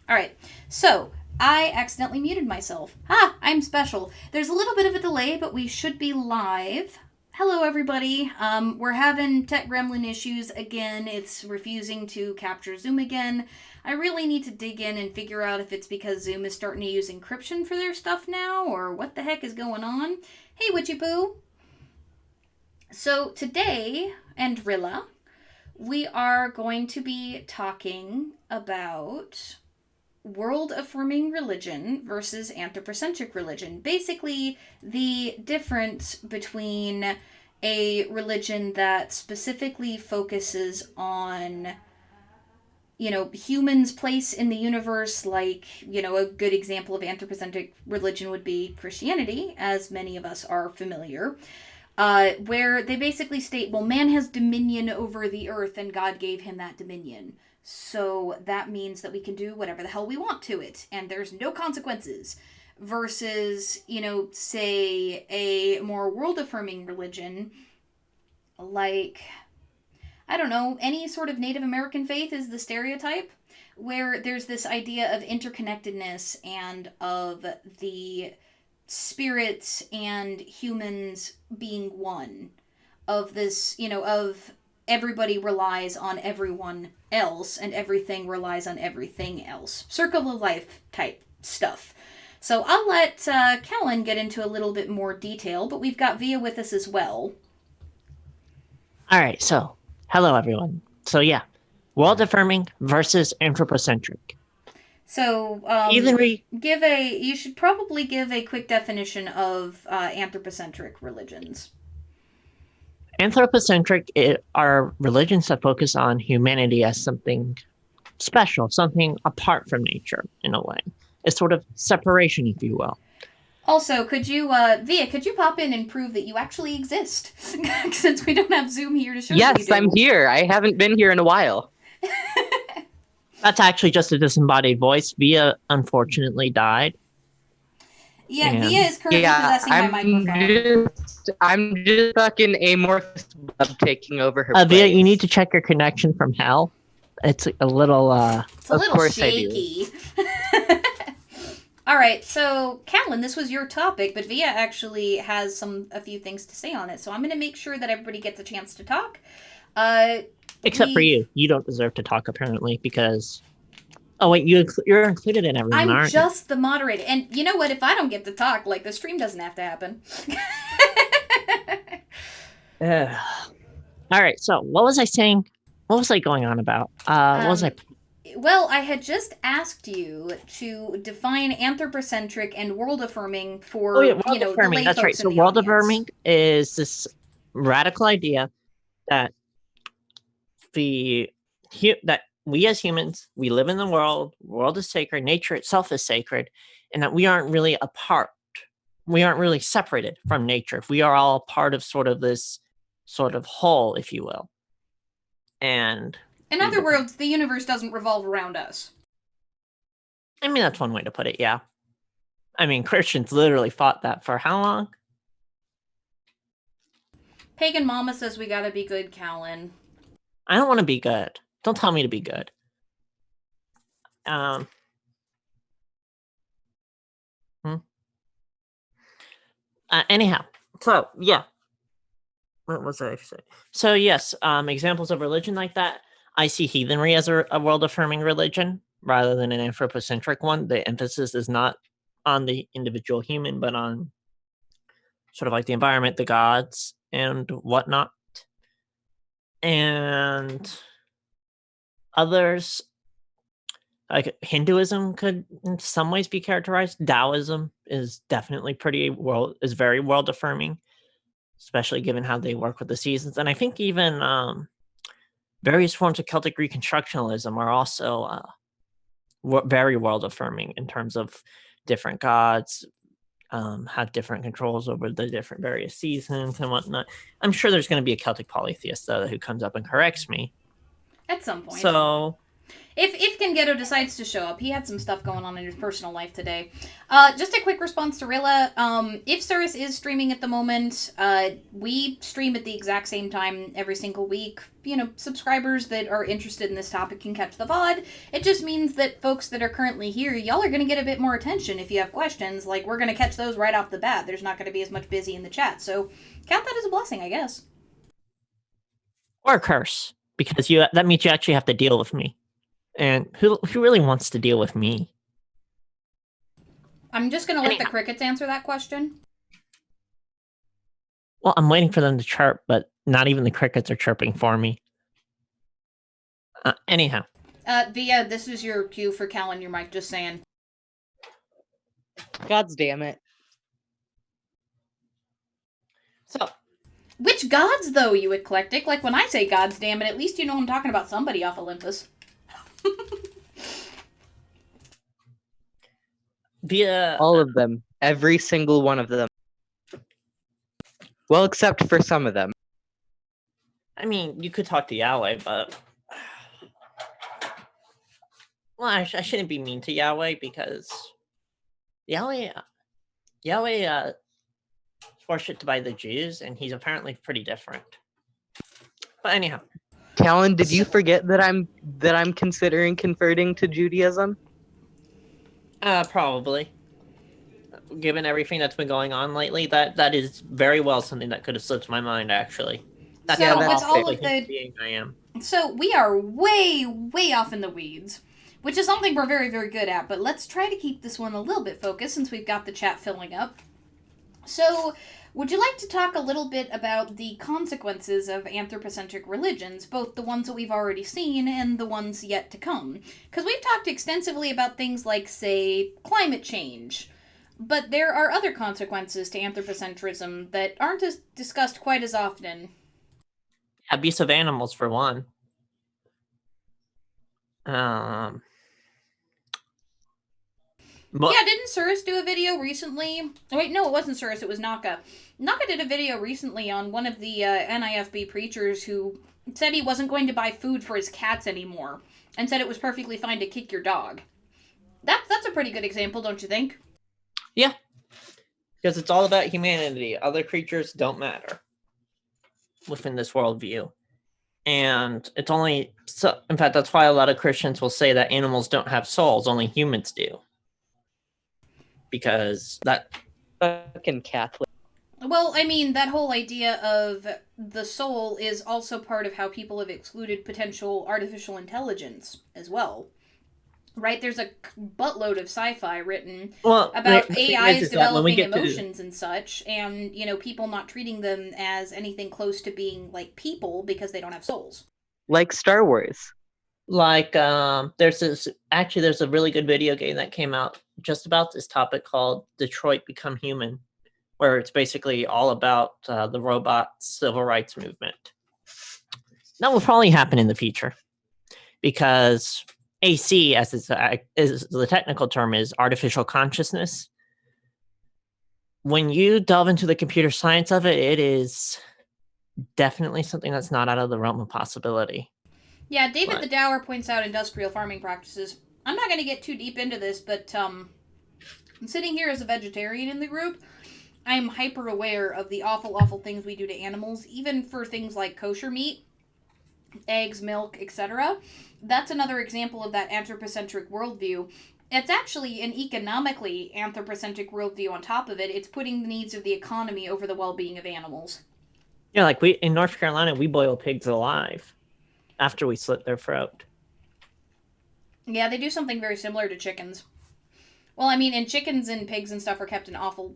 All right. So, I accidentally muted myself. I'm special. There's a little bit of a delay, but we should be live. Hello, everybody. We're having tech gremlin issues again. It's refusing to capture Zoom again. I really need to dig in and figure out if it's because Zoom is starting to use encryption for their stuff now, or what the heck is going on. Hey, Witchy Poo. So, today, and Rilla, we are going to be talking about world affirming religion versus anthropocentric religion. Basically, the difference between a religion that specifically focuses on, humans' place in the universe, like, a good example of anthropocentric religion would be Christianity, as many of us are familiar. Where they basically state, well, man has dominion over the earth and God gave him that dominion. So that means that we can do whatever the hell we want to it, and there's no consequences. Versus, say a more world affirming religion, like, I don't know, any sort of Native American faith is the stereotype, where there's this idea of interconnectedness and of the spirits and humans being one, of this, of everybody relies on everyone else and everything relies on everything else. Circle of life type stuff. So I'll let Calon get into a little bit more detail, but we've got Via with us as well. All right, so hello everyone. So yeah, world affirming versus anthropocentric. So you should probably give a quick definition of anthropocentric religions. Anthropocentric are religions that focus on humanity as something special, something apart from nature in a way. It's sort of separation, if you will. Also, Via, could you pop in and prove that you actually exist? Since we don't have Zoom here to show that you Yes, I'm do. here. I haven't been here in a while. That's actually just a disembodied voice. Via unfortunately died. Yeah, Via And is currently Yeah, possessing my microphone. I'm just fucking amorphous blob taking over her Via, you need place. to check your connection from hell. It's a little It's a Of little course I do. shaky. All right, so Calon, this was your topic, but Via actually has a few things to say on it. So I'm going to make sure that everybody gets a chance to talk. except for We you. You don't deserve to talk apparently because oh wait, you're included in everyone, I'm aren't you? just the moderator, and you know what? If I don't get to talk, like the stream doesn't have to happen. All right. So what was I saying? What was I going on about? What was I? Well, I had just asked you to define anthropocentric and world affirming Oh yeah, for, world the affirming. lay That's right. folks in So the world audience. affirming is this radical idea that the that we as humans we live in the world. World is sacred. Nature itself is sacred, and that we aren't really apart. We aren't really separated from nature. We are all part of sort of this sort of whole, if you will. And In other words, the universe doesn't revolve around us. I mean, that's one way to put it, yeah. I mean, Christians literally fought that for how long? Pagan Mama says we gotta be good, Callan. I don't want to be good. Don't tell me to be good. Um. Anyhow, so yeah. What was I saying? So yes, examples of religion like that. I see heathenry as a world affirming religion rather than an anthropocentric one. The emphasis is not on the individual human, but on sort of like the environment, the gods, and whatnot. And others, like Hinduism, could in some ways be characterized. Taoism is definitely very world affirming, especially given how they work with the seasons. And I think even various forms of Celtic Reconstructionalism are also very world affirming in terms of different gods have different controls over the different various seasons and whatnot. I'm sure there's going to be a Celtic polytheist though who comes up and corrects me At some point. So If Cingeto decides to show up, he had some stuff going on in his personal life today. Just a quick response to Rilla. If Cirrus is streaming at the moment, we stream at the exact same time every single week. You know, subscribers that are interested in this topic can catch the VOD. It just means that folks that are currently here, y'all are going to get a bit more attention if you have questions. Like, we're going to catch those right off the bat. There's not going to be as much busy in the chat. So count that as a blessing, I guess. Or a curse, because that means you actually have to deal with me. And who really wants to deal with me? I'm just going to let the crickets answer that question. Well, I'm waiting for them to chirp, but not even the crickets are chirping for me. Anyhow. Via, this is your cue for Calon, your mic, just saying. God's damn it. So. Which gods, though, you eclectic? Like, when I say gods damn it, at least you know I'm talking about somebody off Olympus. Via all of them. Every single one of them. Well, except for some of them. I mean, you could talk to Yahweh, but... Well, I shouldn't be mean to Yahweh, because... Yahweh is worshipped by the Jews, and he's apparently pretty different. But anyhow. Calon, did you forget that I'm considering converting to Judaism? Probably. Given everything that's been going on lately, that is very well something that could have slipped my mind, actually. That's so how with all of the being I am. So we are way, way off in the weeds, which is something we're very, very good at, but let's try to keep this one a little bit focused since we've got the chat filling up. So, would you like to talk a little bit about the consequences of anthropocentric religions, both the ones that we've already seen and the ones yet to come? Because we've talked extensively about things like, say, climate change, but there are other consequences to anthropocentrism that aren't discussed quite as often. Abuse of animals, for one. Yeah, didn't Cirrus do a video recently? Oh, wait, no, it wasn't Cirrus, it was Naka. Naka did a video recently on one of the NIFB preachers who said he wasn't going to buy food for his cats anymore, and said it was perfectly fine to kick your dog. That's a pretty good example, don't you think? Yeah. Because it's all about humanity. Other creatures don't matter within this worldview. And it's only... so. In fact, that's why a lot of Christians will say that animals don't have souls, only humans do. Because that... Fucking Catholic. Well, I mean, that whole idea of the soul is also part of how people have excluded potential artificial intelligence as well. Right? There's a buttload of sci-fi written about AIs developing emotions and such, and, you know, people not treating them as anything close to being like people because they don't have souls. Like Star Wars. Like, there's a really good video game that came out just about this topic called Detroit Become Human, where it's basically all about the robot civil rights movement. That will probably happen in the future, because AC, as is the technical term, is artificial consciousness. When you delve into the computer science of it, it is definitely something that's not out of the realm of possibility. Yeah, David the Dower points out industrial farming practices. I'm not going to get too deep into this, but I'm sitting here as a vegetarian in the group. I'm hyper aware of the awful, awful things we do to animals, even for things like kosher meat, eggs, milk, etc. That's another example of that anthropocentric worldview. It's actually an economically anthropocentric worldview on top of it. It's putting the needs of the economy over the well-being of animals. Yeah, like in North Carolina, we boil pigs alive after we slit their throat. Yeah, they do something very similar to chickens. Well, I mean, and chickens and pigs and stuff are kept in awful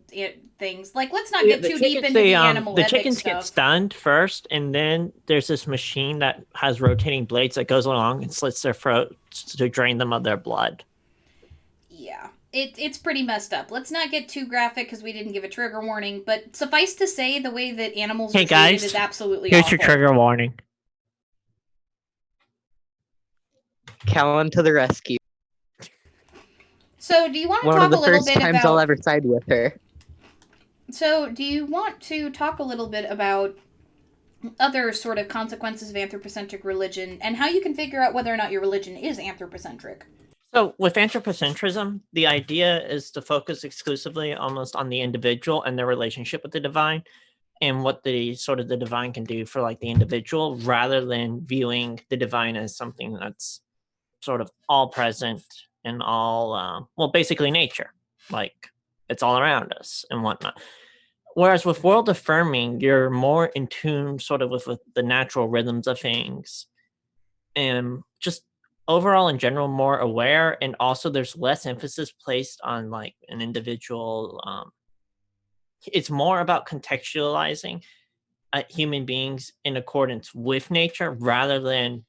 things. Like, let's not get too deep into the animal the ethics chickens stuff. get stunned first, and then there's this machine that has rotating blades that goes along and slits their throats to drain them of their blood. Yeah, it's pretty messed up. Let's not get too graphic because we didn't give a trigger warning, but suffice to say, the way that animals are treated is absolutely here's awful. Your trigger warning. Calon to the rescue. So, do you want to One talk of the a little first bit times about... I'll ever side with her. So, do you want to talk a little bit about other sort of consequences of anthropocentric religion and how you can figure out whether or not your religion is anthropocentric. So with anthropocentrism, the idea is to focus exclusively almost on the individual and their relationship with the divine and what the sort of the divine can do for like the individual rather than viewing the divine as something that's sort of all present and all well basically nature, like it's all around us and whatnot. Whereas with world affirming, you're more in tune sort of with the natural rhythms of things and just overall in general more aware, and also there's less emphasis placed on like an individual. It's more about contextualizing human beings in accordance with nature rather than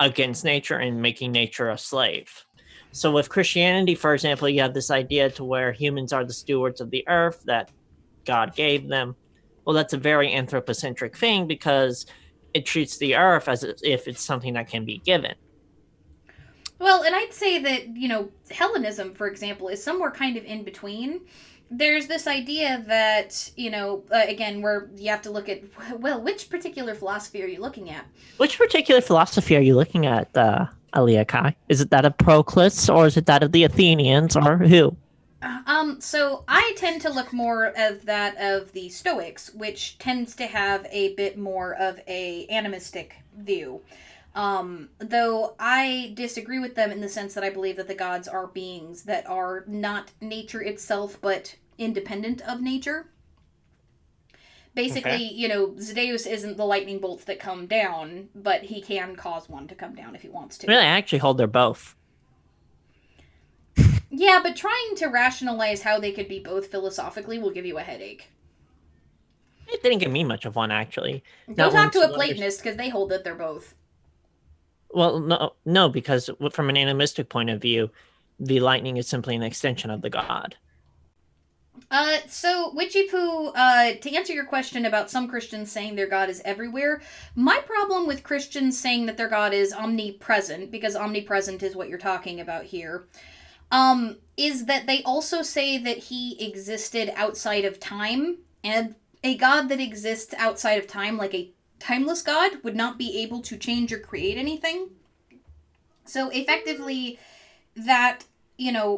against nature and making nature a slave. So with Christianity, for example, you have this idea to where humans are the stewards of the earth that God gave them. Well, that's a very anthropocentric thing because it treats the earth as if it's something that can be given. Well, and I'd say that, Hellenism, for example, is somewhere kind of in between. There's this idea that, again, where you have to look at, well, which particular philosophy are you looking at? Which particular philosophy are you looking at, Aliakai? Is it that of Proclus, or is it that of the Athenians, or who? So I tend to look more of that of the Stoics, which tends to have a bit more of a animistic view. Though I disagree with them in the sense that I believe that the gods are beings that are not nature itself, but independent of nature. Basically, Okay. Zeus isn't the lightning bolts that come down, but he can cause one to come down if he wants to. Really, I actually hold they're both. Yeah, but trying to rationalize how they could be both philosophically will give you a headache. It didn't give me much of one, actually. Go Not talk once to a you Platonist because they hold that they're both. Well, no, because from an animistic point of view, the lightning is simply an extension of the god. So Witchy Poo, to answer your question about some Christians saying their God is everywhere, my problem with Christians saying that their God is omnipresent, because omnipresent is what you're talking about here, is that they also say that he existed outside of time, and a God that exists outside of time, like a timeless God, would not be able to change or create anything. So effectively, that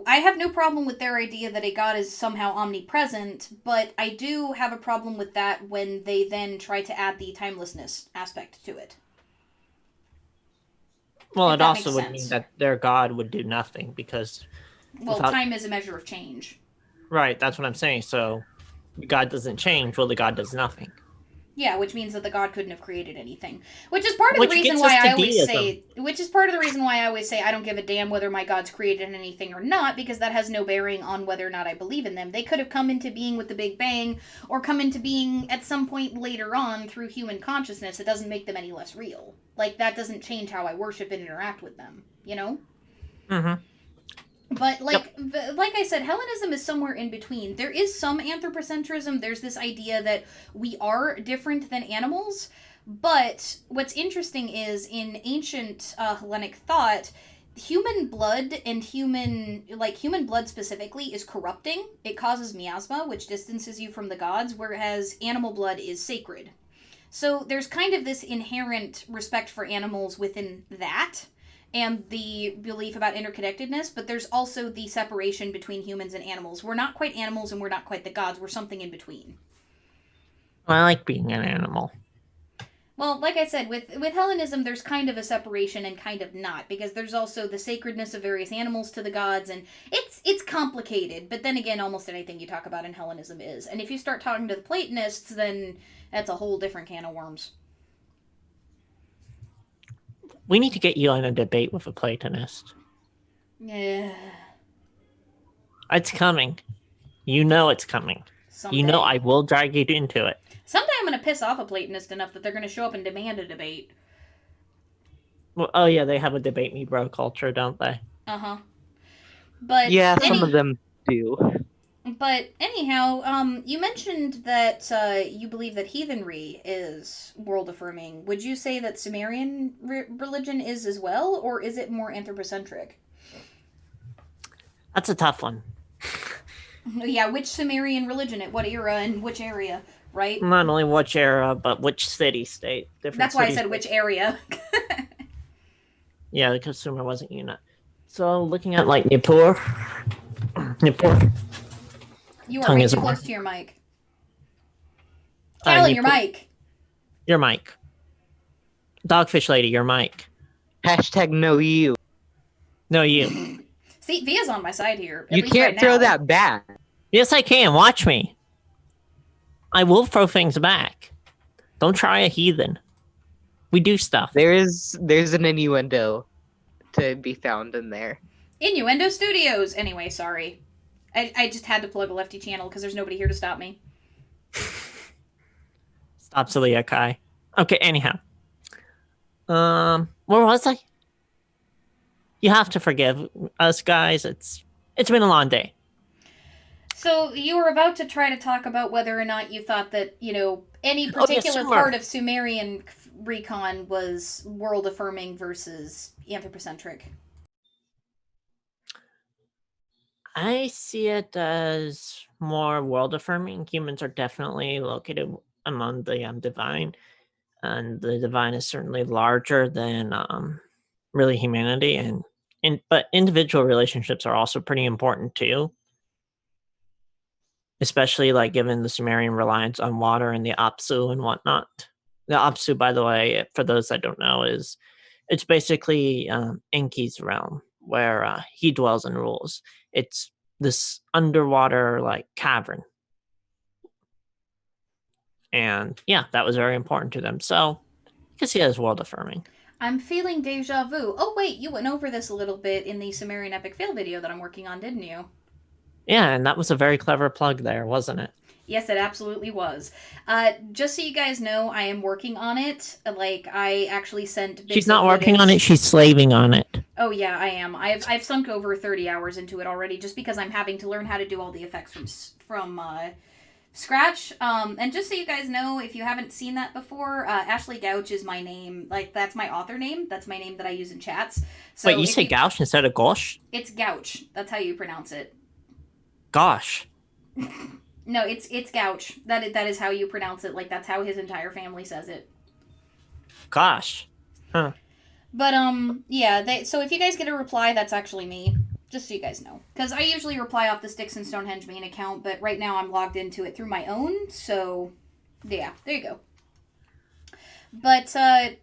I have no problem with their idea that a god is somehow omnipresent, but I do have a problem with that when they then try to add the timelessness aspect to it. Well, If it that makes also would mean sense. that their god would do nothing because Well, without time is a measure of change. right, that's what I'm saying. So God doesn't change, well the god does nothing. Yeah, which means that the god couldn't have created anything. Which is part of the Which reason gets why us to I always deism. say which is part of the reason why I always say I don't give a damn whether my gods created anything or not, because that has no bearing on whether or not I believe in them. They could have come into being with the Big Bang or come into being at some point later on through human consciousness. It doesn't make them any less real. Like that doesn't change how I worship and interact with them, you know? Mm-hmm. But Yep. like I said, Hellenism is somewhere in between. There is some anthropocentrism. There's this idea that we are different than animals. But what's interesting is in ancient Hellenic thought, human blood and human blood specifically is corrupting. It causes miasma, which distances you from the gods, whereas animal blood is sacred. So there's kind of this inherent respect for animals within that and the belief about interconnectedness, but there's also the separation between humans and animals. We're not quite animals and we're not quite the gods. We're something in between. I like being an animal. Well, like I said, with Hellenism, there's kind of a separation and kind of not, because there's also the sacredness of various animals to the gods, and it's complicated. But then again, almost anything you talk about in Hellenism is. And if you start talking to the Platonists, then that's a whole different can of worms. We need to get you on a debate with a Platonist. Yeah. It's coming. You know it's coming. Someday. You know I will drag you into it. Someday I'm going to piss off a Platonist enough that they're going to show up and demand a debate. Well, oh yeah, they have a debate me bro culture, don't they? Uh-huh. But Yeah, some of them do. But anyhow, you mentioned that you believe that heathenry is world affirming. Would you say that Sumerian religion is as well, or is it more anthropocentric? That's a tough one. Yeah, which Sumerian religion at what era and which area, right? Not only which era, but which city-state. Different That's why I cities. said which area. Yeah, because Sumer wasn't unit. So looking at like Nippur. Nippur. You are Tongue way is too a close word. to your mic. Calon, your Nippur. mic. Your mic. Dogfish lady, your mic. Hashtag no you. No, you. See, Via's on my side here. At You least right can't throw now. that back. Yes, I can. Watch me. I will throw things back. Don't try a heathen. We do stuff. There's an innuendo to be found in there. Innuendo Studios. Anyway, sorry. I just had to plug a lefty channel because there's nobody here to stop me. Stop, Aliakai. Okay, anyhow. Where was I? You have to forgive us, guys. It's been a long day. So you were about to try to talk about whether or not you thought that, any particular Sumer. part of Sumerian recon was world affirming versus anthropocentric. I see it as more world affirming. Humans are definitely located among the divine, and the divine is certainly larger than really humanity. But individual relationships are also pretty important too, especially like given the Sumerian reliance on water and the Apsu and whatnot. The Apsu, by the way, for those that don't know, it's basically Enki's realm where he dwells and rules. It's this underwater like cavern, and yeah, that was very important to them. So you can see it as world affirming. I'm feeling deja vu. Oh, wait, you went over this a little bit in the Sumerian Epic Fail video that I'm working on, didn't you? Yeah, and that was a very clever plug there, wasn't it? Yes, it absolutely was. Just so you guys know, I am working on it. Like, I actually sent bits She's not of working on footage. it, she's slaving on it. Oh yeah, I am. I've sunk over 30 hours into it already, just because I'm having to learn how to do all the effects from scratch. And just so you guys know, if you haven't seen that before, Ashley Gouch is my name. Like, that's my author name. That's my name that I use in chats. So Wait, you say Gouch instead of Gosh? It's Gouch. That's how you pronounce it. Gosh. No, it's Gouch. That is how you pronounce it. Like, that's how his entire family says it. Gosh. Huh. But yeah. So if you guys get a reply, that's actually me. Just so you guys know, because I usually reply off the Styx and Stonehenge main account, but right now I'm logged into it through my own. So yeah, there you go. But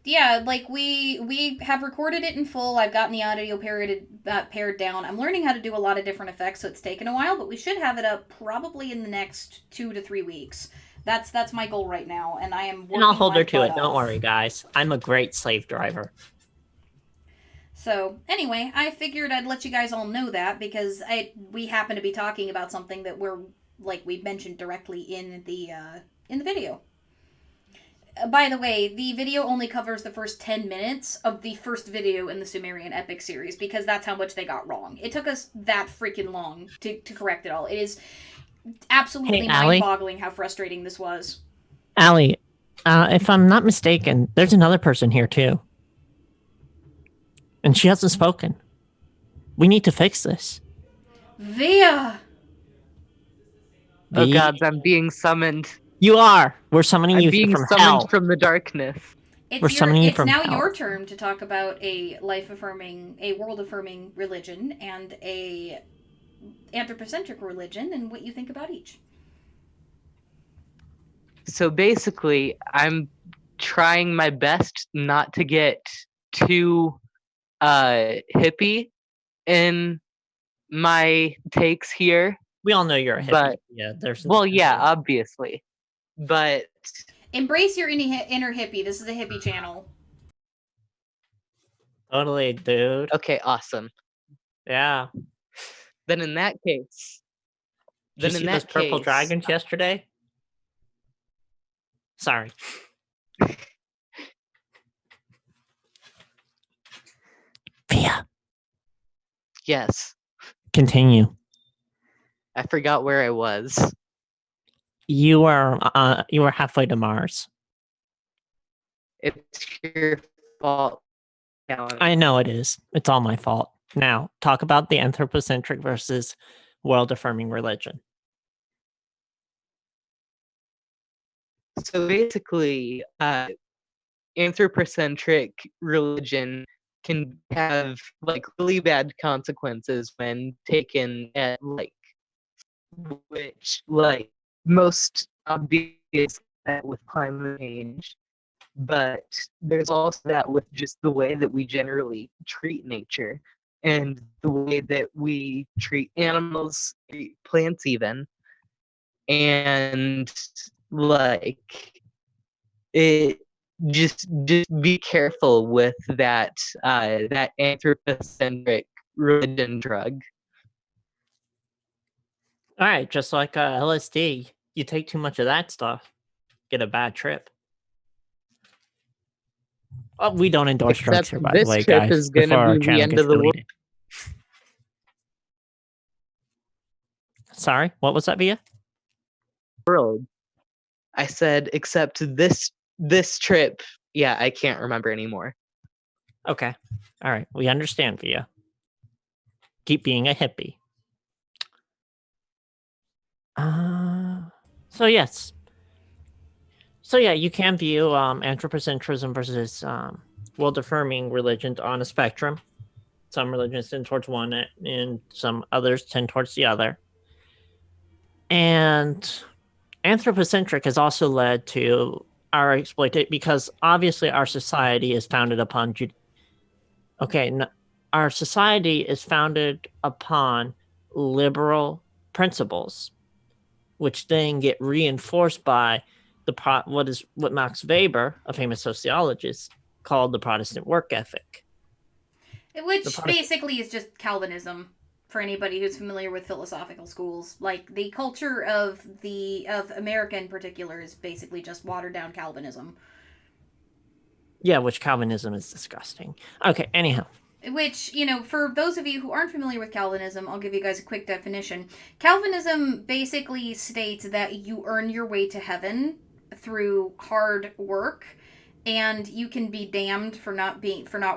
yeah, like we have recorded it in full. I've gotten the audio pared down. I'm learning how to do a lot of different effects, so it's taken a while, but we should have it up probably in the next 2 to 3 weeks. That's my goal right now, and I am. And I'll hold her my to butt it. Don't off. worry, guys. I'm a great slave driver. So anyway, I figured I'd let you guys all know that because we happen to be talking about something that we mentioned directly in the video. By the way, the video only covers the first 10 minutes of the first video in the Sumerian Epic series because that's how much they got wrong. It took us that freaking long to correct it all. It is absolutely mind-boggling how frustrating this was. Allie, if I'm not mistaken, there's another person here too. And she hasn't spoken. We need to fix this. Via! Oh gods, I'm being summoned. You are. We're summoning you being from summoned hell. from the darkness. It's now your turn to talk about a life-affirming, a world-affirming religion and a anthropocentric religion and what you think about each. So basically, I'm trying my best not to get too hippie in my takes here. We all know you're a hippie. But, yeah, obviously. But embrace your inner hippie. This is a hippie channel. Totally, dude. Okay, awesome. Yeah. Then in that case, Did you see those purple dragons yesterday? Sorry. Via. Yes. Continue. I forgot where I was. You were halfway to Mars. It's your fault, Calon. I know it is. It's all my fault. Now, talk about the anthropocentric versus world-affirming religion. So basically, anthropocentric religion can have like really bad consequences when taken at like which like most obvious that with climate change, but there's also that with just the way that we generally treat nature and the way that we treat animals, treat plants even, and like it just be careful with that anthropocentric religion drug. All right, just like LSD, you take too much of that stuff, get a bad trip. Oh, we don't endorse drugs Except here, by the this way, trip guys. is gonna Before our be the channel end gets of the world. deleted. Sorry, what was that, Via? I said, except this trip, yeah, I can't remember anymore. Okay, all right, we understand, Via. Keep being a hippie. So yes. So yeah, you can view anthropocentrism versus world-affirming religions on a spectrum. Some religions tend towards one, and some others tend towards the other. And anthropocentric has also led to our exploitation because obviously our society is founded upon our society is founded upon liberal principles, which then get reinforced by what Max Weber, a famous sociologist, called the Protestant work ethic. Which basically is just Calvinism for anybody who's familiar with philosophical schools. Like the culture of America in particular is basically just watered down Calvinism. Yeah, which Calvinism is disgusting. Okay, anyhow. Which, for those of you who aren't familiar with Calvinism, I'll give you guys a quick definition. Calvinism basically states that you earn your way to heaven through hard work, and you can be damned for not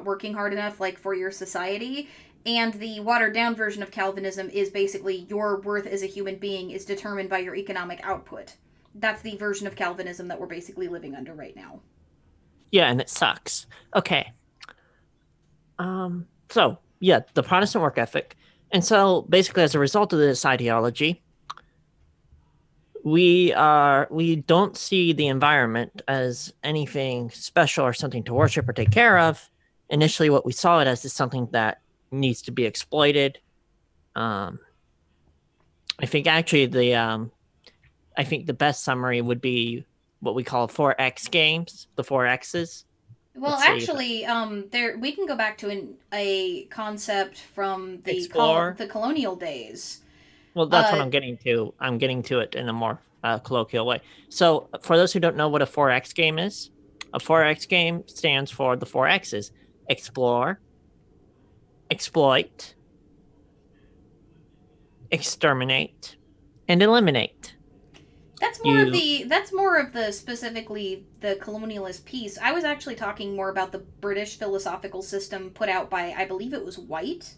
working hard enough, like for your society. And the watered down version of Calvinism is basically your worth as a human being is determined by your economic output. That's the version of Calvinism that we're basically living under right now. Yeah, and it sucks. Okay. So yeah, the Protestant work ethic. And so basically as a result of this ideology, we don't see the environment as anything special or something to worship or take care of. Initially what we saw it as is something that needs to be exploited. I think actually the best summary would be what we call 4X games, the 4X's. Well, actually, there we can go back to a concept from the colonial days. Well, that's what I'm getting to. I'm getting to it in a more colloquial way. So, for those who don't know what a 4X game is, a 4X game stands for the 4X's: explore, exploit, exterminate, and eliminate. That's more of the specifically the colonialist piece. I was actually talking more about the British philosophical system put out by, I believe it was White.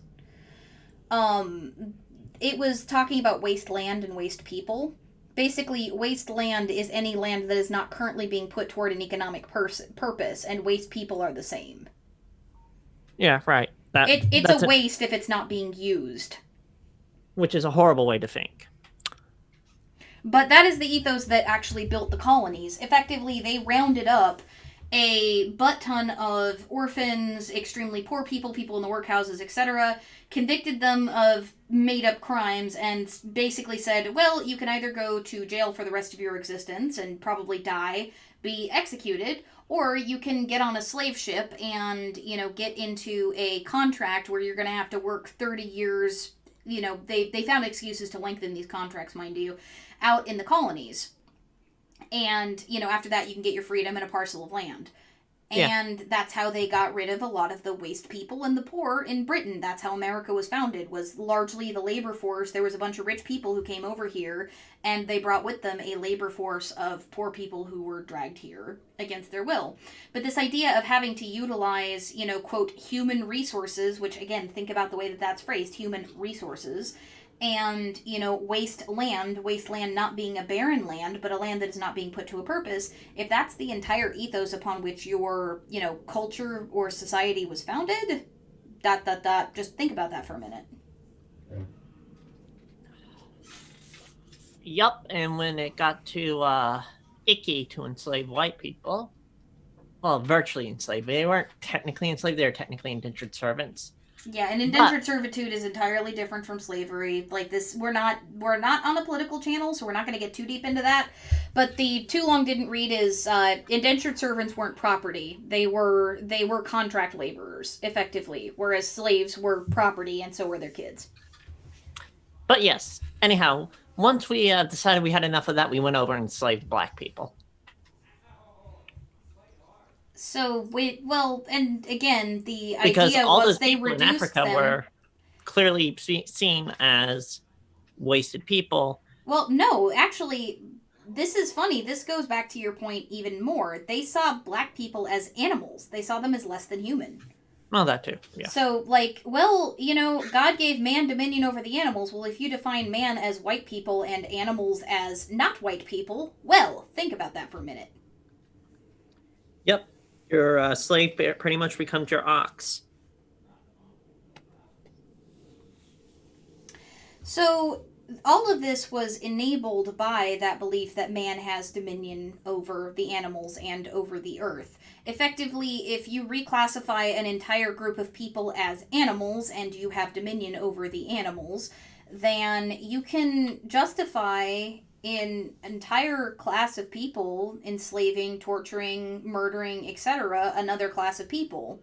It was talking about waste land and waste people. Basically, waste land is any land that is not currently being put toward an economic purpose, and waste people are the same. Yeah, right. It's a waste if it's not being used. Which is a horrible way to think. But that is the ethos that actually built the colonies. Effectively, they rounded up a butt ton of orphans, extremely poor people, people in the workhouses, etc., convicted them of made-up crimes, and basically said, well, you can either go to jail for the rest of your existence and probably die, be executed, or you can get on a slave ship and, get into a contract where you're going to have to work 30 years. They found excuses to lengthen these contracts, mind you, out in the colonies. And, after that, you can get your freedom and a parcel of land. And that's how they got rid of a lot of the waste people and the poor in Britain. That's how America was founded, was largely the labor force. There was a bunch of rich people who came over here, and they brought with them a labor force of poor people who were dragged here against their will. But this idea of having to utilize, quote, human resources, which, again, think about the way that that's phrased, human resources, and wasteland not being a barren land, but a land that is not being put to a purpose, if that's the entire ethos upon which your culture or society was founded, just think about that for a minute. Yup, and when it got too icky to enslave white people, well, virtually enslaved. They weren't technically enslaved; they were technically indentured servants. Yeah, and indentured servitude is entirely different from slavery. Like this, we're not on a political channel, so we're not going to get too deep into that. But the too long didn't read is indentured servants weren't property; they were contract laborers, effectively, whereas slaves were property, and so were their kids. But yes, anyhow, once we decided we had enough of that, we went over and enslaved black people. So and again, the because idea all was those they people in reduced Africa them. were clearly seen as wasted people. Well, no, actually, this is funny. This goes back to your point even more. They saw black people as animals. They saw them as less than human. Well, that too. Yeah. So, God gave man dominion over the animals. Well, if you define man as white people and animals as not white people, well, think about that for a minute. Yep. Your slave pretty much becomes your ox. So, all of this was enabled by that belief that man has dominion over the animals and over the earth. Effectively, if you reclassify an entire group of people as animals and you have dominion over the animals, then you can justify an entire class of people enslaving, torturing, murdering, etc., another class of people.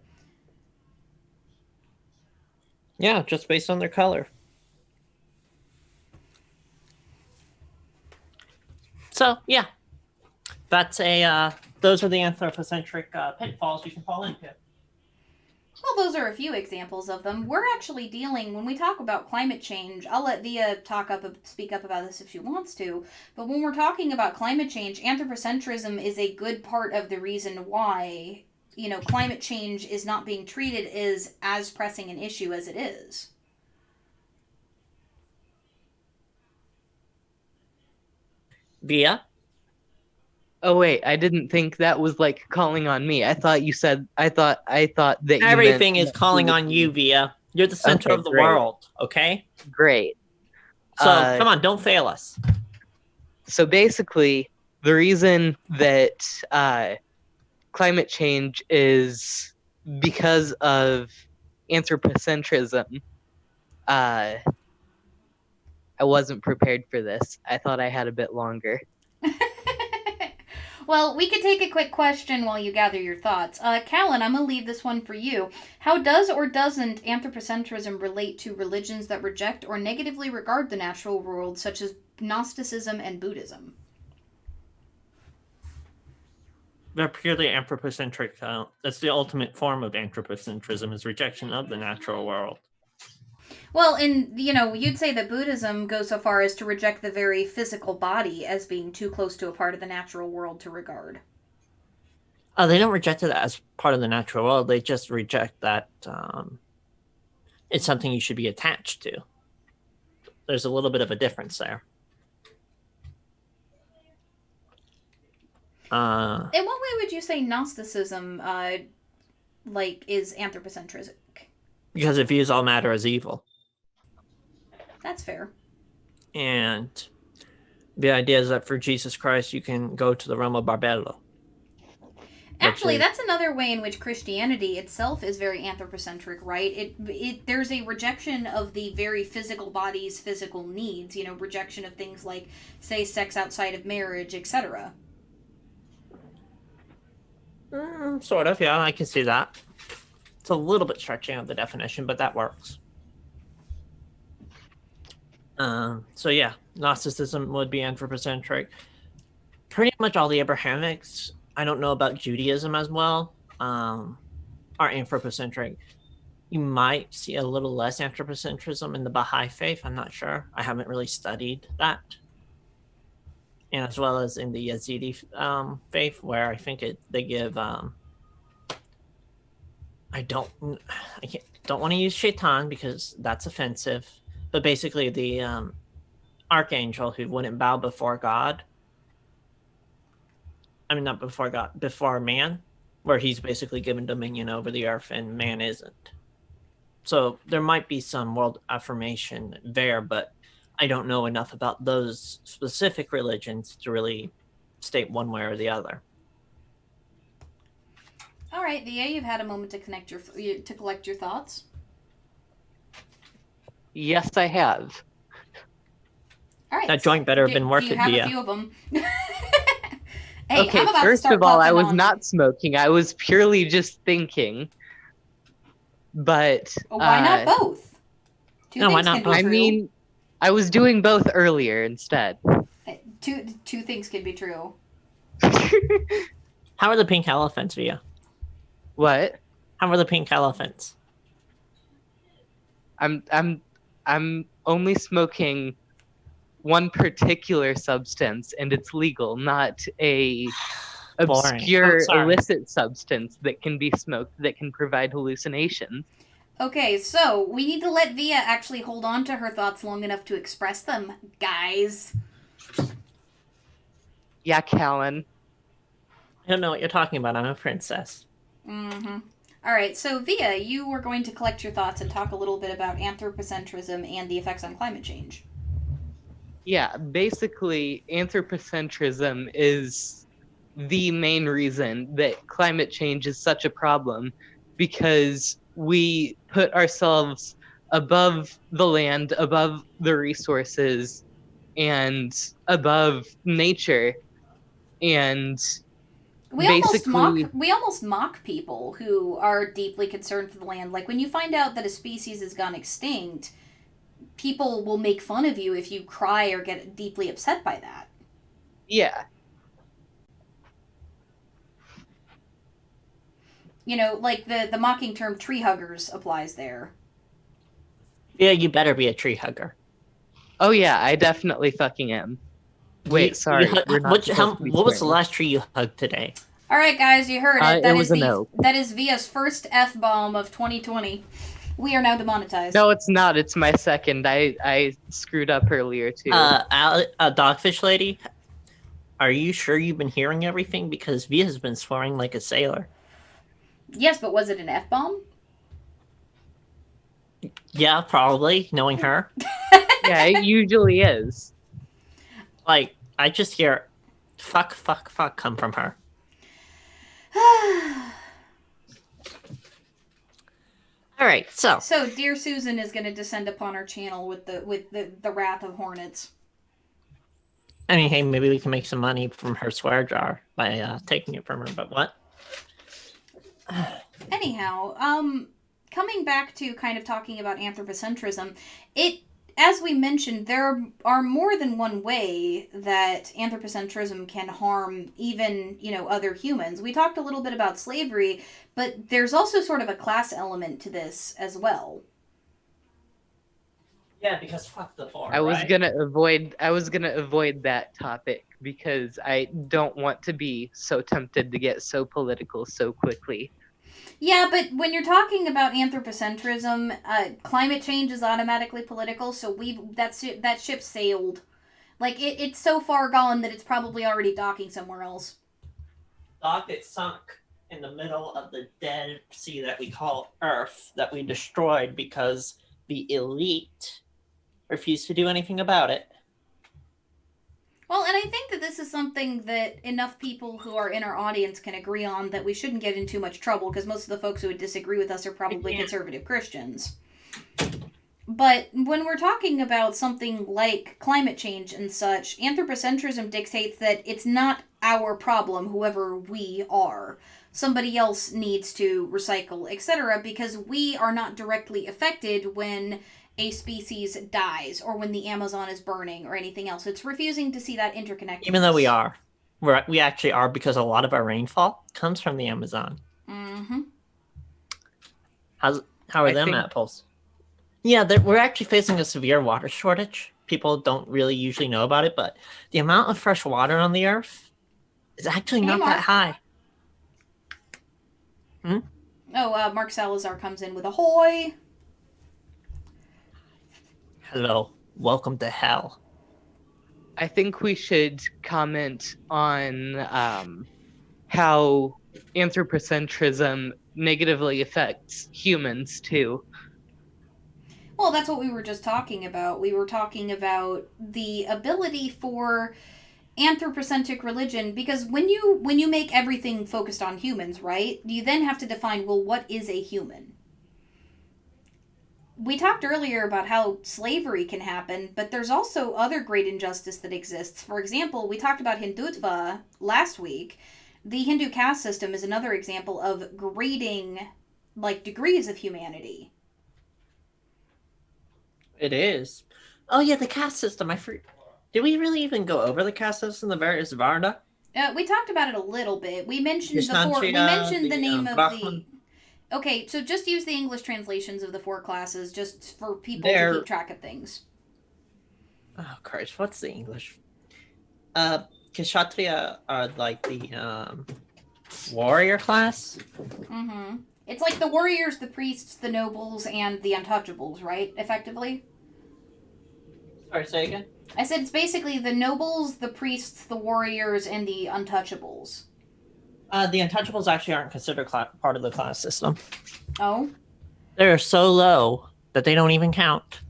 Yeah, just based on their color. So, yeah, that's those are the anthropocentric pitfalls you can fall into. Well, those are a few examples of them. We're actually dealing, when we talk about climate change, I'll let Via speak up about this if she wants to, but when we're talking about climate change, anthropocentrism is a good part of the reason why, climate change is not being treated as pressing an issue as it is. Via? Oh wait, I didn't think that was like calling on me. I thought that everything is calling on you, Via. You're the center of the world, okay? Great. So come on, don't fail us. So basically, the reason that climate change is because of anthropocentrism. I wasn't prepared for this. I thought I had a bit longer. Well, we could take a quick question while you gather your thoughts. Calon, I'm going to leave this one for you. How does or doesn't anthropocentrism relate to religions that reject or negatively regard the natural world, such as Gnosticism and Buddhism? They're purely anthropocentric. That's the ultimate form of anthropocentrism, is rejection of the natural world. Well, and, you'd say that Buddhism goes so far as to reject the very physical body as being too close to a part of the natural world to regard. They don't reject it as part of the natural world. They just reject that it's something you should be attached to. There's a little bit of a difference there. In what way would you say Gnosticism, is anthropocentric? Because it views all matter as evil. That's fair. And the idea is that for Jesus Christ, you can go to the realm of Barbello. Actually, that's another way in which Christianity itself is very anthropocentric, right? There's a rejection of the very physical body's physical needs, rejection of things like, say, sex outside of marriage, etc. Sort of, yeah, I can see that. It's a little bit stretching of the definition, but that works. So yeah, Gnosticism would be anthropocentric. Pretty much all the Abrahamics, I don't know about Judaism as well, are anthropocentric. You might see a little less anthropocentrism in the Baha'i faith. I'm not sure. I haven't really studied that. And as well as in the Yazidi faith, where I think they give... I don't want to use shaitan because that's offensive, but basically the archangel who wouldn't bow before God. I mean, not before God, before man, where he's basically given dominion over the earth and man isn't. So there might be some world affirmation there, but I don't know enough about those specific religions to really state one way or the other. All right, VA, you've had a moment to collect your thoughts. Yes, I have. All right. That joint better have been worth Do you it, have Via. a few of them? Hey, Okay, I'm about to first start of all, I puffing was on. not smoking. I was purely just thinking. But Why not both? No, why Things not can both? be I true. mean, I was doing both earlier instead. Two things can be true. How are the pink elephants, Via? What? How are the pink elephants? I'm only smoking one particular substance, and it's legal, not a Boring. obscure Oh, sorry. illicit substance that can be smoked that can provide hallucinations. Okay, so we need to let Via actually hold on to her thoughts long enough to express them, guys. Yeah, Calon. I don't know what you're talking about. I'm a princess. Mm-hmm. All right, so Via, you were going to collect your thoughts and talk a little bit about anthropocentrism and the effects on climate change. Yeah, basically, anthropocentrism is the main reason that climate change is such a problem because we put ourselves above the land, above the resources, and above nature. And basically, we almost mock people who are deeply concerned for the land. Like when you find out that a species has gone extinct, people will make fun of you if you cry or get deeply upset by that. yeah. You know, like the mocking term tree huggers applies there. Via, you better be a tree hugger. Oh, yeah, I definitely fucking am. Wait, sorry, we're not supposed to be what was the swearing. last tree you hugged today? All right, guys, you heard it. It was an oak. That is Via's first f bomb of 2020. We are now demonetized. No, it's not. It's my second. I screwed up earlier too. Dogfish lady, are you sure you've been hearing everything? Because Via has been swearing like a sailor. Yes, but was it an f bomb? Yeah, probably, knowing her. Yeah, it usually is. Like, I just hear fuck, fuck, fuck come from her. All right, so dear Susan is going to descend upon our channel with the wrath of hornets. I mean, hey, maybe we can make some money from her swear jar by taking it from her. But what? Anyhow, coming back to kind of talking about anthropocentrism, as we mentioned, there are more than one way that anthropocentrism can harm even, other humans. We talked a little bit about slavery, but there's also sort of a class element to this as well. Yeah, because fuck the poor. I was gonna avoid that topic because I don't want to be so tempted to get so political so quickly. Yeah, but when you're talking about anthropocentrism, climate change is automatically political, so that ship sailed. Like, it's so far gone that it's probably already docking somewhere else. Dock it sunk in the middle of the dead sea that we call Earth, that we destroyed because the elite refused to do anything about it. Well, and I think that this is something that enough people who are in our audience can agree on, that we shouldn't get in too much trouble, because most of the folks who would disagree with us are probably conservative Christians. But when we're talking about something like climate change and such, anthropocentrism dictates that it's not our problem, whoever we are. Somebody else needs to recycle, etc., because we are not directly affected when a species dies or when the Amazon is burning or anything else. It's refusing to see that interconnectedness. Even though we are. We actually are, because a lot of our rainfall comes from the Amazon. Mm-hmm. How are them apples? Yeah, we're actually facing a severe water shortage. People don't really usually know about it, but the amount of fresh water on the earth is actually not that high. Mark Salazar comes in with ahoy. Hello, welcome to hell. I think we should comment on how anthropocentrism negatively affects humans too. Well, that's what we were just talking about. We were talking about the ability for anthropocentric religion, because when you make everything focused on humans, right? You then have to define, well, what is a human? We talked earlier about how slavery can happen, but there's also other great injustice that exists. For example, we talked about Hindutva last week. The Hindu caste system is another example of grading, like, degrees of humanity. It is. Oh yeah, the caste system. Did we really even go over the caste system, the various Varna? We talked about it a little bit. We mentioned the four. We Kshatriya, mentioned the the name of the. Brahman. Okay, so just use the English translations of the four classes, just for people to They're keep track of things. oh Christ, what's the English? Uh, Kshatriya are like the warrior class. Mm-hmm. It's like the warriors, the priests, the nobles, and the untouchables, right? Effectively. Sorry, say again. I said it's basically the nobles, the priests, the warriors, and the untouchables. The untouchables actually aren't considered part of the class system. Oh? They're so low that they don't even count.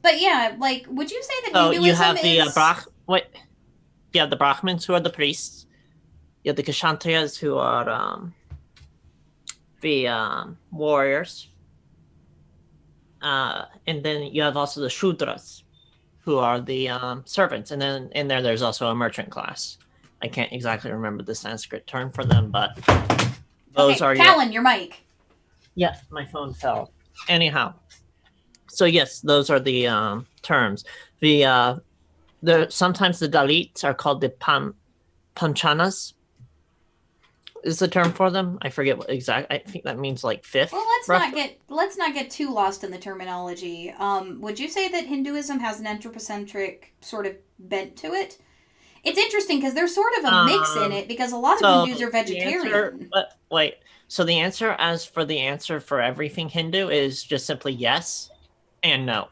But yeah, like, would you say that So Hinduism you have the is... you have the Brahmins, who are the priests. You have the Kshatriyas, who are the warriors. And then you have also the Shudras, who are the servants. And then in there's also a merchant class. I can't exactly remember the Sanskrit term for them, but those okay, are Calon, your mic. Yes, my phone fell. Anyhow, so yes, those are the terms. The sometimes the Dalits are called the Panchanas. Is the term for them? I forget what exact. I think that means like fifth. Well, let's not get too lost in the terminology. Would you say that Hinduism has an anthropocentric sort of bent to it? It's interesting because there's sort of a mix in it, because a lot of Hindus are vegetarian. Wait. So the answer, as for the answer for everything Hindu, is just simply yes and no.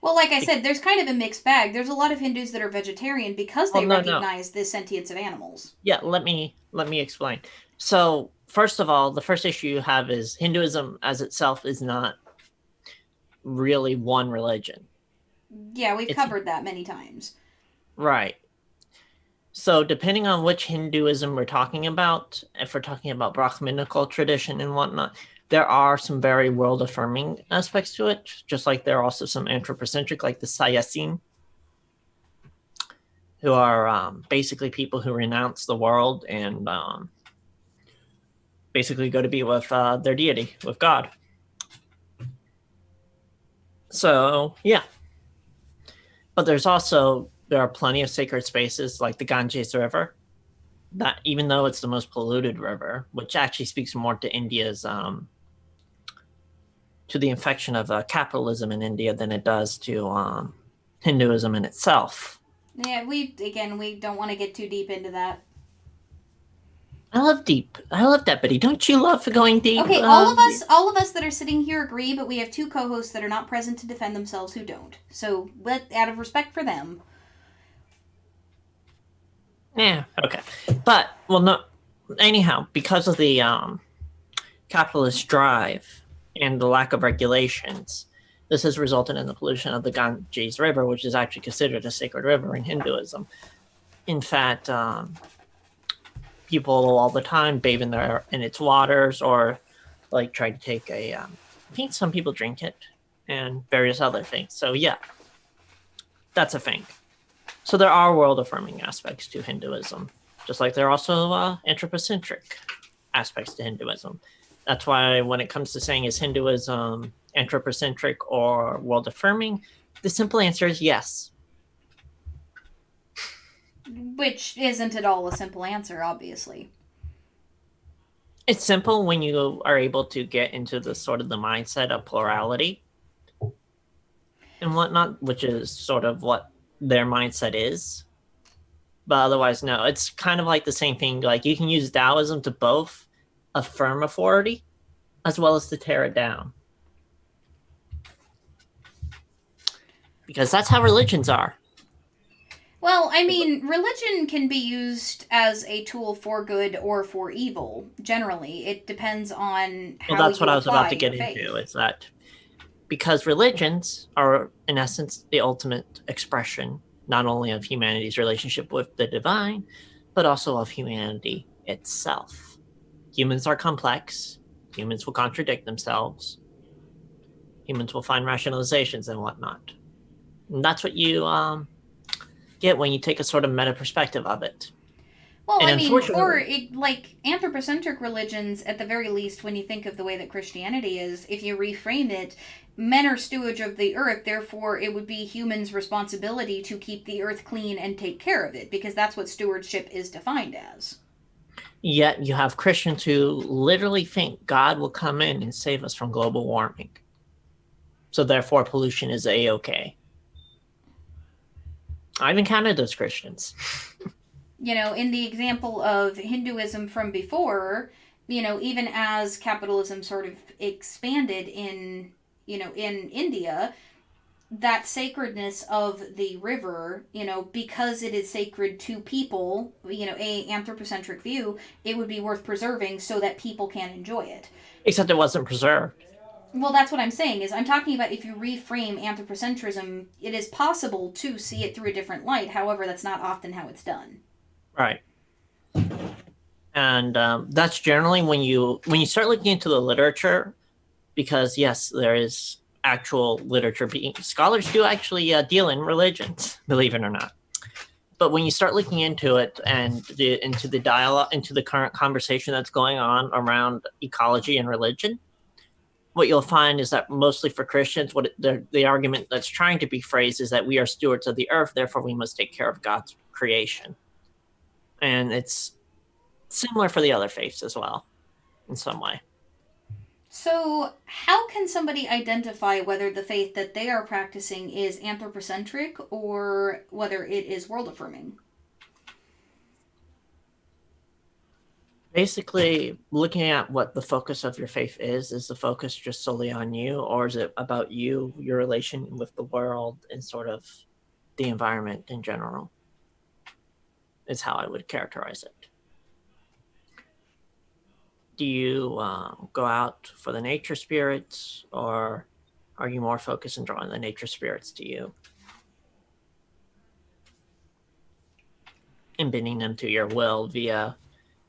Well, like I said, there's kind of a mixed bag. There's a lot of Hindus that are vegetarian because they recognize the sentience of animals. Yeah, let me explain. So, first of all, the first issue you have is Hinduism as itself is not really one religion. Yeah, we've covered that many times. Right. So, depending on which Hinduism we're talking about, if we're talking about Brahminical tradition and whatnot, there are some very world-affirming aspects to it, just like there are also some anthropocentric, like the Sayasin, who are basically people who renounce the world and basically go to be with their deity, with God. So, yeah. But there are plenty of sacred spaces like the Ganges River, that even though it's the most polluted river, which actually speaks more to India's to the infection of capitalism in India than it does to Hinduism in itself. Yeah, we don't want to get too deep into that. I love deputy. Don't you love going deep? Okay, all of us that are sitting here agree, but we have two co-hosts that are not present to defend themselves who don't. So, out of respect for them. Yeah, okay. But, well, no. Anyhow, because of the capitalist drive and the lack of regulations, this has resulted in the pollution of the Ganges River, which is actually considered a sacred river in Hinduism. In fact, people all the time bathe in its waters, or like try to take I think some people drink it and various other things. So yeah, that's a thing. So there are world-affirming aspects to Hinduism, just like there are also anthropocentric aspects to Hinduism. That's why when it comes to saying is Hinduism anthropocentric or world-affirming, the simple answer is yes. Which isn't at all a simple answer, obviously. It's simple when you are able to get into the sort of the mindset of plurality and whatnot, which is sort of what their mindset is. But otherwise, no. It's kind of like the same thing. Like, you can use Taoism to both affirm authority as well as to tear it down. because that's how religions are. Well, I mean, religion can be used as a tool for good or for evil. Generally, it depends on Well, how that's what you I was about apply to your get into, faith. is that because religions are, in essence, the ultimate expression not only of humanity's relationship with the divine, but also of humanity itself. Humans are complex. Humans will contradict themselves. Humans will find rationalizations and whatnot. And that's what you get when you take a sort of meta perspective of it. Well, And I mean, for unfortunately, it, like anthropocentric religions, at the very least, when you think of the way that Christianity is, if you reframe it, men are stewage of the earth, therefore it would be humans' responsibility to keep the earth clean and take care of it, because that's what stewardship is defined as. yet you have Christians who literally think God will come in and save us from global warming. So therefore, pollution is a-okay. I've encountered those Christians. You know, in the example of Hinduism from before, you know, even as capitalism sort of expanded in, you know, in India, that sacredness of the river, you know, because it is sacred to people, you know, a anthropocentric view, it would be worth preserving so that people can enjoy it. Except it wasn't preserved. Well, that's what I'm saying is I'm talking about if you reframe anthropocentrism, it is possible to see it through a different light. However, that's not often how it's done. Right. And that's generally when you start looking into the literature, because yes, there is actual literature being, scholars do actually deal in religions, believe it or not. But when you start looking into it and into the dialogue, into the current conversation that's going on around ecology and religion, what you'll find is that mostly for Christians, what the argument that's trying to be phrased is that we are stewards of the earth, therefore we must take care of God's creation. And it's similar for the other faiths as well, in some way. So, how can somebody identify whether the faith that they are practicing is anthropocentric or whether it is world affirming? Basically, looking at what the focus of your faith is the focus just solely on you, or is it about you, your relation with the world, and sort of the environment in general? Is how I would characterize it. Do you go out for the nature spirits, or are you more focused on drawing the nature spirits to you and bending them to your will via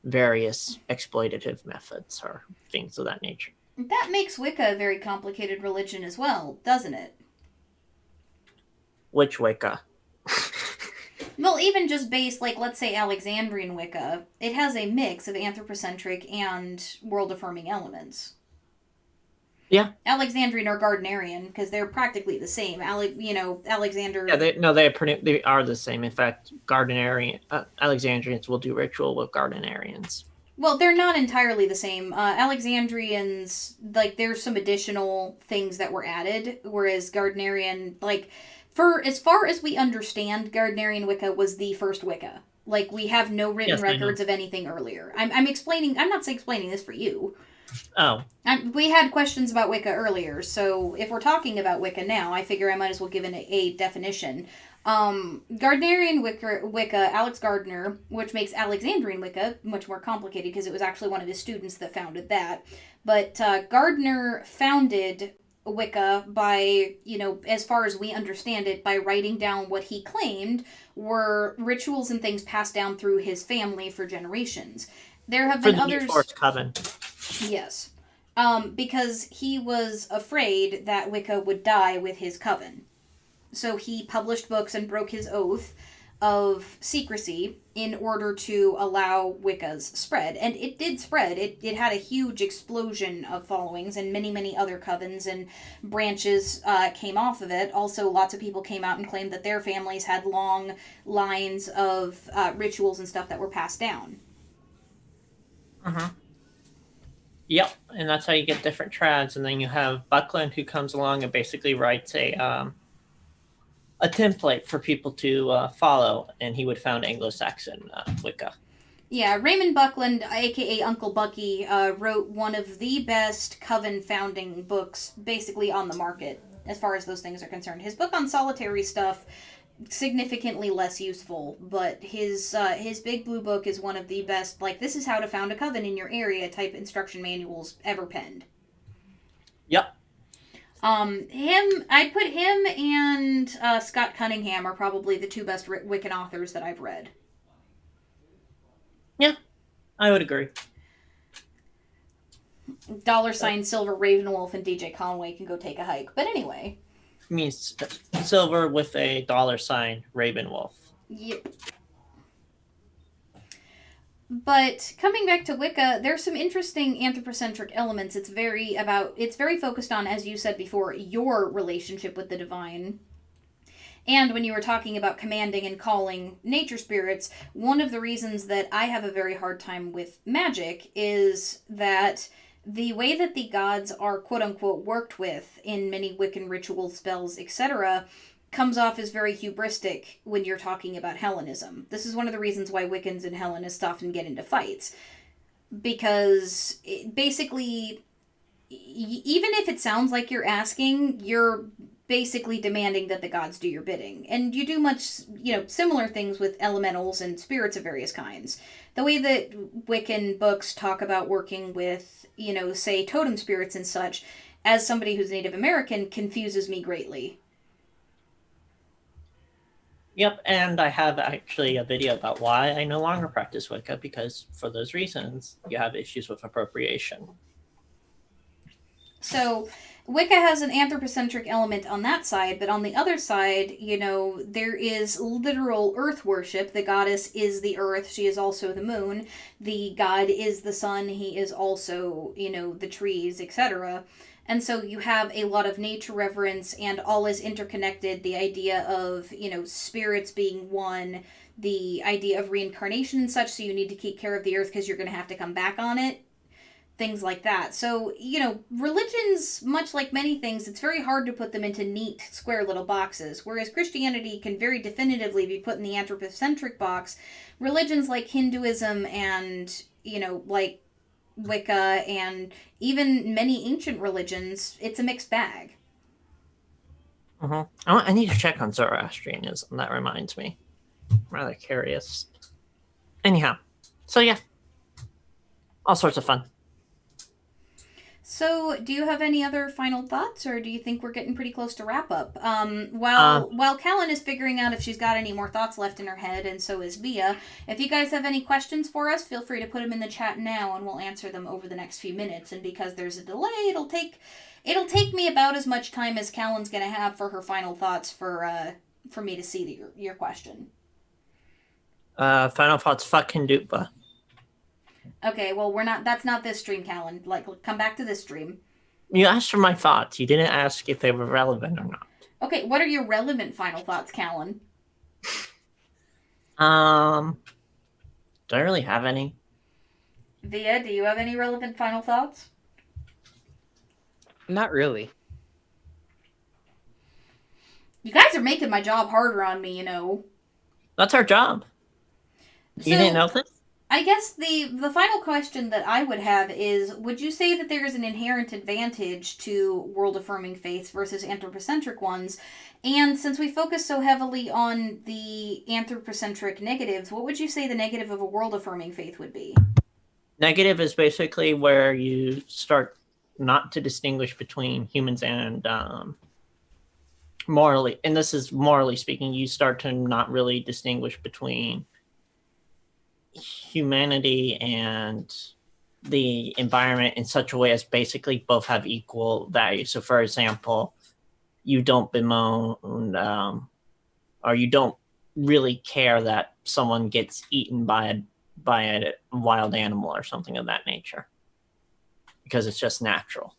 various exploitative methods or things of that nature? That makes Wicca a very complicated religion as well, doesn't it? Which Wicca? Well, even just based, like, let's say Alexandrian Wicca, it has a mix of anthropocentric and world affirming elements. Yeah. Alexandrian or Gardnerian, because they're practically the same. Alexander. Yeah, they are the same. In fact, Alexandrians will do ritual with Gardnerians. Well, they're not entirely the same. Alexandrians, like, there's some additional things that were added, whereas Gardnerian, like, for as far as we understand, Gardnerian Wicca was the first Wicca. Like, we have no written records of anything earlier. I'm explaining, I'm not explaining this for you. Oh. We had questions about Wicca earlier, so if we're talking about Wicca now, I figure I might as well give it a definition. Gardnerian Wicca, Alex Gardner, which makes Alexandrian Wicca much more complicated because it was actually one of his students that founded that. But Gardner founded Wicca by, you know, as far as we understand it, by writing down what he claimed were rituals and things passed down through his family for generations. There have been others. For the coven. Yes. Because he was afraid that Wicca would die with his coven. So he published books and broke his oath of secrecy in order to allow Wicca's spread. And it did spread. It had a huge explosion of followings, and many, many other covens and branches came off of it. Also, lots of people came out and claimed that their families had long lines of rituals and stuff that were passed down. Uh-huh. Yep, and that's how you get different trads. And then you have Buckland, who comes along and basically writes a template for people to follow, and he would found Anglo-Saxon Wicca. Yeah, Raymond Buckland, aka Uncle Bucky, wrote one of the best coven founding books basically on the market. as far as those things are concerned. His book on solitary stuff, significantly less useful, but his Big Blue Book is one of the best, like, this is how to found a coven in your area type instruction manuals ever penned. Yep. I'd put him and Scott Cunningham are probably the two best Wiccan authors that I've read. Yeah, I would agree. $ Silver Ravenwolf and DJ Conway can go take a hike. But anyway. Means Silver with a $ Ravenwolf. Yep. But coming back to Wicca, there's some interesting anthropocentric elements. It's very focused on, as you said before, your relationship with the divine. And when you were talking about commanding and calling nature spirits, one of the reasons that I have a very hard time with magic is that the way that the gods are quote-unquote worked with in many Wiccan rituals, spells, etc., comes off as very hubristic when you're talking about Hellenism. This is one of the reasons why Wiccans and Hellenists often get into fights. Because basically, even if it sounds like you're asking, you're basically demanding that the gods do your bidding. And you do much, similar things with elementals and spirits of various kinds. The way that Wiccan books talk about working with, say, totem spirits and such, as somebody who's Native American, confuses me greatly. Yep, and I have actually a video about why I no longer practice Wicca, because for those reasons, you have issues with appropriation. So, Wicca has an anthropocentric element on that side, but on the other side, there is literal earth worship. The goddess is the earth, she is also the moon. The god is the sun, he is also, the trees, etc. And so you have a lot of nature reverence, and all is interconnected. The idea of, spirits being one, the idea of reincarnation and such, so you need to keep care of the earth because you're going to have to come back on it. Things like that. So, religions, much like many things, it's very hard to put them into neat, square little boxes. Whereas Christianity can very definitively be put in the anthropocentric box. Religions like Hinduism and, like Wicca and even many ancient religions, it's a mixed bag. I need to check on Zoroastrianism. That reminds me. I'm rather curious. Anyhow, so yeah, all sorts of fun. So, do you have any other final thoughts, or do you think we're getting pretty close to wrap up? While Calon is figuring out if she's got any more thoughts left in her head, and so is Via, if you guys have any questions for us, feel free to put them in the chat now, and we'll answer them over the next few minutes. And because there's a delay, it'll take me about as much time as Calon's going to have for her final thoughts for me to see your question. Final thoughts, fucking dupa. Okay, well, that's not this stream, Calon. Come back to this stream. You asked for my thoughts. You didn't ask if they were relevant or not. Okay, what are your relevant final thoughts, Calon? Don't really have any. Via, do you have any relevant final thoughts? Not really. You guys are making my job harder on me, That's our job. You didn't know this? I guess the final question that I would have is, would you say that there is an inherent advantage to world-affirming faiths versus anthropocentric ones? And since we focus so heavily on the anthropocentric negatives, what would you say the negative of a world-affirming faith would be? Negative is basically where you start not to distinguish between humans and morally, and this is morally speaking, you start to not really distinguish between humanity and the environment in such a way as basically both have equal value. So, for example, you don't bemoan or you don't really care that someone gets eaten by a wild animal or something of that nature, because it's just natural.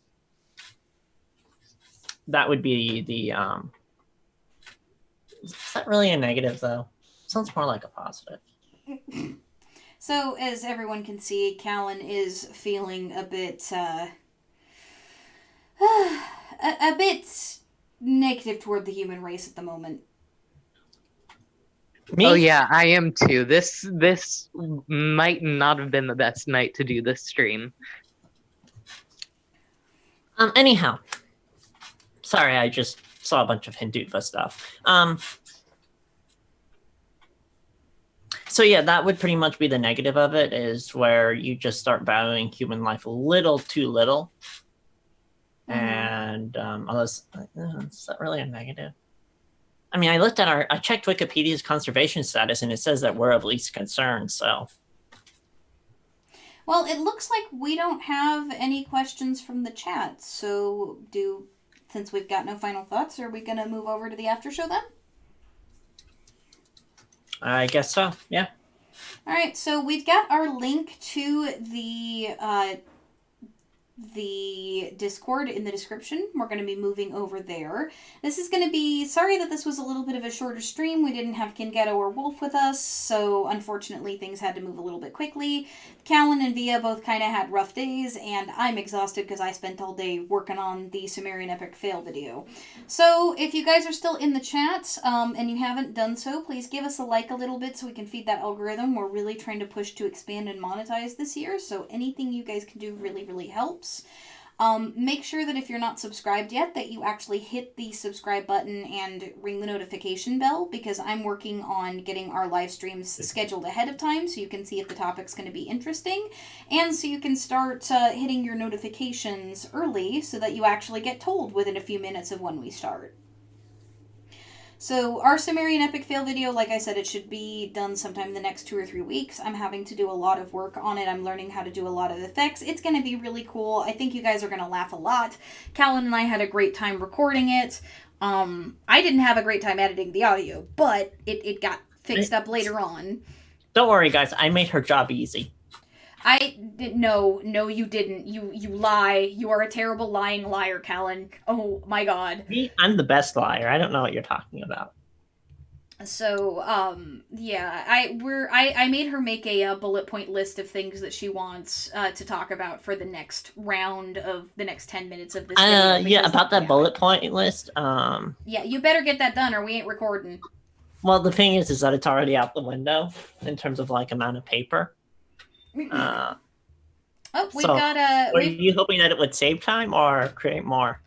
That would be the is that really a negative though? Sounds more like a positive. So, as everyone can see, Calon is feeling a bit negative toward the human race at the moment. Me? Oh yeah, I am too. This might not have been the best night to do this stream. Anyhow, Sorry, I just saw a bunch of Hinduva stuff. So yeah, that would pretty much be the negative of it, is where you just start valuing human life a little too little. And unless is that really a negative? I mean, I checked Wikipedia's conservation status, and it says that we're of least concern. So, well, it looks like we don't have any questions from the chat. So, since we've got no final thoughts, are we going to move over to the after show then? I guess so. Yeah. All right. So we've got our link to the Discord in the description. We're going to be moving over there. This is going to be, sorry that this was a little bit of a shorter stream. We didn't have Cingeto or Wolf with us, so unfortunately things had to move a little bit quickly. Calon and Via both kind of had rough days, and I'm exhausted because I spent all day working on the Sumerian Epic fail video. So if you guys are still in the chat, and you haven't done so, please give us a like a little bit so we can feed that algorithm. We're really trying to push to expand and monetize this year, so anything you guys can do really, really helps. Make sure that if you're not subscribed yet, that you actually hit the subscribe button and ring the notification bell, because I'm working on getting our live streams scheduled ahead of time so you can see if the topic's going to be interesting, and so you can start hitting your notifications early so that you actually get told within a few minutes of when we start. So our Sumerian Epic fail video, like I said, it should be done sometime in the next 2 or 3 weeks. I'm having to do a lot of work on it. I'm learning how to do a lot of effects. It's going to be really cool. I think you guys are going to laugh a lot. Calon and I had a great time recording it. I didn't have a great time editing the audio, but it got fixed up later on. Don't worry, guys. I made her job easy. No, you didn't. You lie. You are a terrible lying liar, Calon. Oh my god. I'm the best liar. I don't know what you're talking about. So, yeah, I made her make a bullet point list of things that she wants to talk about for the next round of the next 10 minutes of this video. Yeah, about that bullet point list. Yeah, you better get that done or we ain't recording. Well, the thing is that it's already out the window in terms of like amount of paper. We've got a. Were you hoping that it would save time or create more?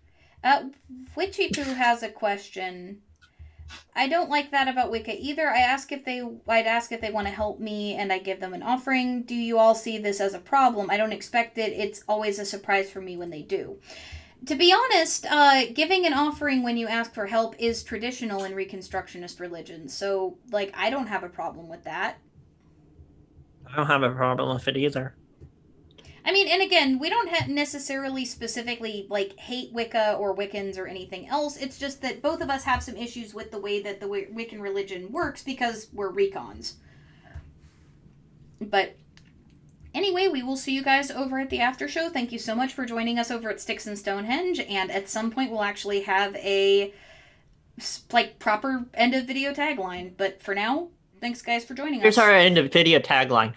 Witchy Poo has a question. I don't like that about Wicca either. I'd ask if they want to help me, and I give them an offering. Do you all see this as a problem? I don't expect it. It's always a surprise for me when they do. To be honest, giving an offering when you ask for help is traditional in Reconstructionist religion. So, like, I don't have a problem with that. I don't have a problem with it either. I mean, and again, we don't necessarily specifically, like, hate Wicca or Wiccans or anything else. It's just that both of us have some issues with the way that the Wiccan religion works because we're recons. But anyway, we will see you guys over at the after show. Thank you so much for joining us over at Styx and Stonehenge, and at some point we'll actually have a, like, proper end of video tagline. But for now, thanks guys for joining us. Here's our end of video tagline.